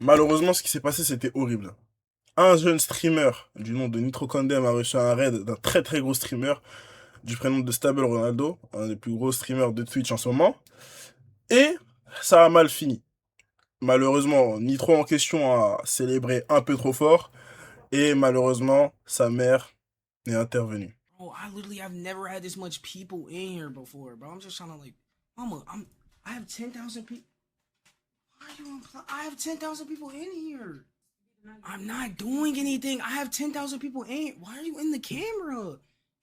Malheureusement, ce qui s'est passé, c'était horrible. Un jeune streamer du nom de NitroCondem a reçu un raid d'un très très gros streamer du prénom de Stable Ronaldo, un des plus gros streamers de Twitch en ce moment. Et ça a mal fini. Malheureusement, Nitro en question a célébré un peu trop fort. Et malheureusement, sa mère est intervenue. Oh, I literally have never had this much people in here before, bro. I'm just trying to like, I have 10,000 people. Why are you I have 10,000 people in here. I'm not doing anything. I have 10,000 people in here. Why are you in the camera?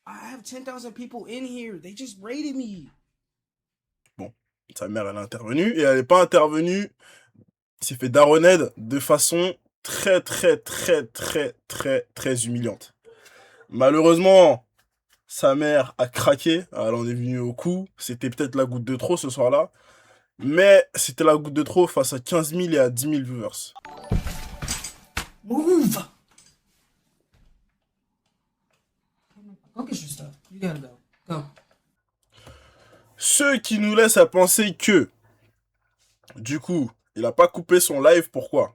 I have 10,000 people in here. They just raided me. Bon, sa mère, elle est intervenue. Et elle n'est pas intervenue. Il s'est fait daroned de façon très, très, très, très, très, très humiliante. Malheureusement, sa mère a craqué. Elle en est venue au coup. C'était peut-être la goutte de trop ce soir-là. Mais c'était la goutte de trop face à 15 000 et à 10 000 viewers. Move! Go get your stuff. You gotta go. Go. Ce qui nous laisse à penser que, du coup, il a pas coupé son live, pourquoi?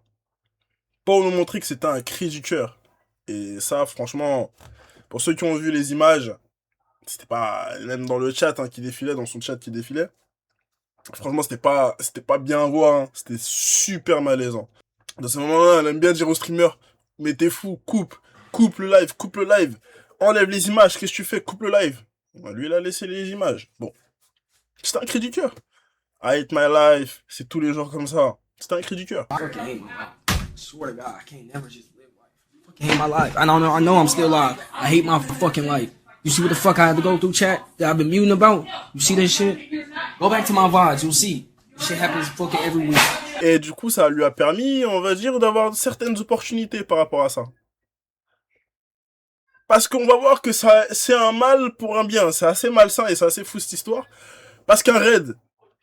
Pour nous montrer que c'était un cri du cœur. Et ça, franchement, pour ceux qui ont vu les images, c'était pas, même dans le chat qui défilait, dans son chat qui défilait, franchement, c'était pas bien à voir, hein. C'était super malaisant. Dans ce moment-là, elle aime bien dire au streamer, mais t'es fou, coupe le live, enlève les images, qu'est-ce que tu fais, coupe le live. Bah, lui, il a laissé les images. Bon, c'était un cri du cœur. I hate my life, c'est tous les jours comme ça. C'était un cri du cœur. I fucking hate my life. I swear to God, I can't never just live life. I fucking hate my life. I know I'm still alive. I hate my fucking life. You see what the fuck I had to go through, chat? That I've been muting about? You see this shit? Go back to my VODs, you'll see. This shit happens fucking every week. Et du coup, ça lui a permis, on va dire, d'avoir certaines opportunités par rapport à ça. Parce qu'on va voir que ça, c'est un mal pour un bien. C'est assez malsain et c'est assez fou cette histoire. Parce qu'un raid,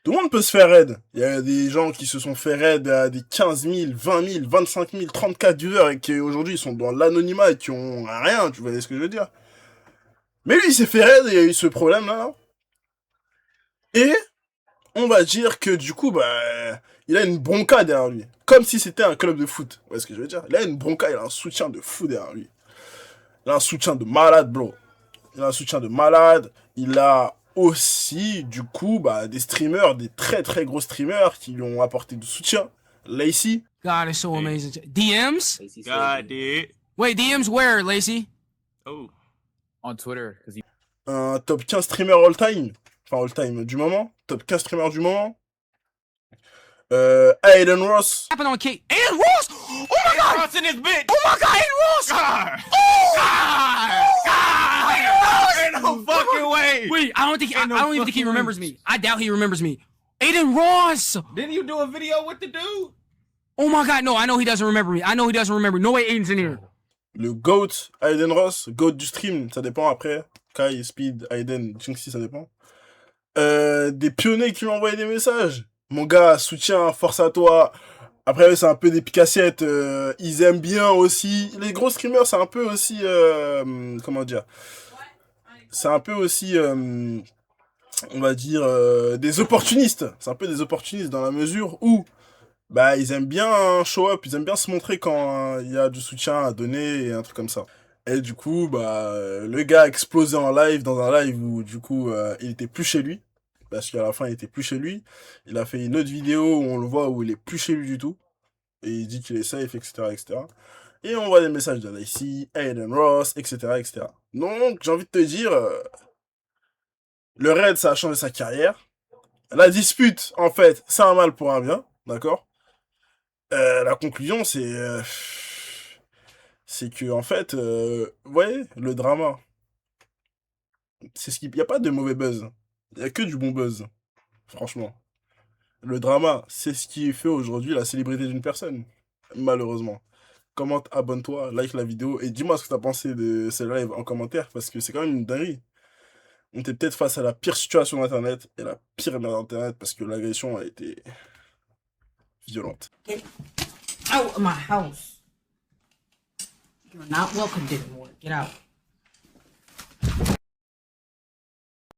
tout le monde peut se faire raid. Il y a des gens qui se sont fait raid à des 15 000, 20 000, 25 000, 34 viewers et qui aujourd'hui sont dans l'anonymat et qui ont rien, tu vois ce que je veux dire. Mais lui, il s'est fait raid et il y a eu ce problème-là. Et on va dire que du coup, il a une bronca derrière lui. Comme si c'était un club de foot. Vous voyez ce que je veux dire? Il a une bronca, il a un soutien de fou derrière lui. Il a un soutien de malade, bro. Il a un soutien de malade. Il a aussi, du coup, des streamers, des très très gros streamers qui lui ont apporté du soutien. Lacey. God, it's so amazing. DMs? God, dude. Wait, DMs where, Lacey? Oh. On Twitter, because he... Un top 15 streamer all time. Enfin, all time du moment. Top 15 streamer du moment. Aiden Ross. Happened on Kate. Aiden Ross! Oh my God! Ross in this bitch. Oh my God, Aiden Ross! God. Oh! God. Aiden Ross! Ain't no fucking way. Wait, I don't even think he fucking remembers me. I doubt he remembers me. Aiden Ross! Didn't you do a video with the dude? Oh my God, no, I know he doesn't remember me. I know he doesn't remember. No way Aiden's in here. Le GOAT, Aiden Ross. GOAT du stream, ça dépend après. Kai, Speed, Aiden, Jinxie, ça dépend. Des pionniers qui lui ont envoyé des messages. Mon gars, soutien, force à toi. Après, c'est un peu des picassiettes. Ils aiment bien aussi. Les gros streamers, c'est un peu aussi... comment dire? C'est un peu aussi... on va dire... des opportunistes. C'est un peu des opportunistes dans la mesure où... ils aiment bien show up. Ils aiment bien se montrer quand il y a du soutien à donner et un truc comme ça. Et du coup, le gars a explosé en live, dans un live où, du coup, il était plus chez lui. Parce qu'à la fin, il était plus chez lui. Il a fait une autre vidéo où on le voit où il est plus chez lui du tout. Et il dit qu'il est safe, etc., etc. Et on voit des messages de Lacey, Aiden Ross, etc., etc. Donc, j'ai envie de te dire, le raid, ça a changé sa carrière. La dispute, en fait, c'est un mal pour un bien, d'accord? La conclusion, c'est que, en fait, vous voyez, le drama, c'est ce qui... Il n'y a pas de mauvais buzz. Il n'y a que du bon buzz. Franchement. Le drama, c'est ce qui fait aujourd'hui la célébrité d'une personne. Malheureusement. Commente, abonne-toi, like la vidéo et dis-moi ce que t'as pensé de ce live en commentaire parce que c'est quand même une dinguerie. On était peut-être face à la pire situation d'internet et la pire merde d'internet parce que l'agression a été violente. Get out of my house. You're not welcome anymore. Get out.